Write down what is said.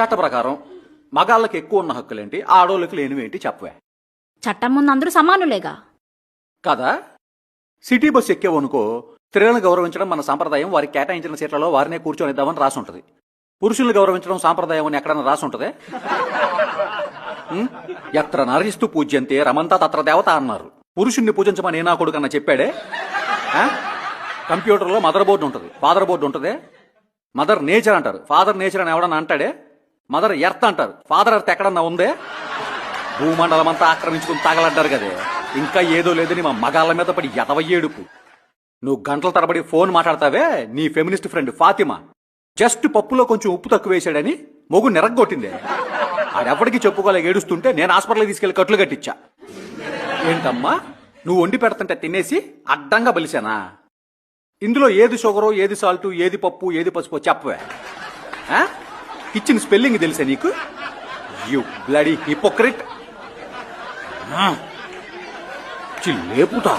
చట్ట ప్రకారం మగాళ్ళకి ఎక్కువ ఉన్న హక్కులేంటి, ఆడోళ్ళకి లేనివేంటి చెప్పవే. చట్టం ముందు అందరూ సమానులేగా. కదా, సిటీ బస్సు ఎక్కేవనుకో, స్త్రీలను గౌరవించడం మన సాంప్రదాయం, వారికి కేటాయించిన సీట్లలో వారినే కూర్చొనిద్దామని రాసి ఉంటుంది. పురుషుల్ని గౌరవించడం సాంప్రదాయం అని ఎక్కడన్నా రాసి ఉంటదే? ఎత్ర నరహిస్తూ పూజ్యంతే రమంతా తత్ర దేవత అన్నారు. పురుషుణ్ణి పూజించమని నా కొడుకన్నా చెప్పాడే? కంప్యూటర్లో మదర్ బోర్డు ఉంటుంది, ఫాదర్ బోర్డు ఉంటుంది. మదర్ నేచర్ అంటారు, ఫాదర్ నేచర్ అని ఎవడన్నా అంటాడే? మదర్ ఎర్త్ అంటారు, ఫాదర్ ఎర్త్ ఎక్కడన్నా ఉందే? భూమండలం అంతా ఆక్రమించుకుని తగలడ్డారు కదే, ఇంకా ఏదో లేదని మా మగాళ్ళ మీద పడి ఎదవయ్యేడుపు. నువ్వు గంటల తరబడి ఫోన్ మాట్లాడతావే, నీ ఫెమినిస్ట్ ఫ్రెండ్ ఫాతిమా జస్ట్ పప్పులో కొంచెం ఉప్పు తక్కువ వేసాడని మొగు నిరగొట్టిందే. ఆడెప్పటికీ చెప్పుకోలేక ఏడుస్తుంటే నేను హాస్పిటల్కి తీసుకెళ్లి కట్లు కట్టించా. ఏంటమ్మా, నువ్వు వండి పెడుతుంటే తినేసి అడ్డంగా బలిసానా? ఇందులో ఏది షుగరు, ఏది సాల్టు, ఏది పప్పు, ఏది పసుపు చెప్పవే. ఇచ్చిన స్పెల్లింగ్ తెలుసా నీకు? You bloody hypocrite. లేపుతా.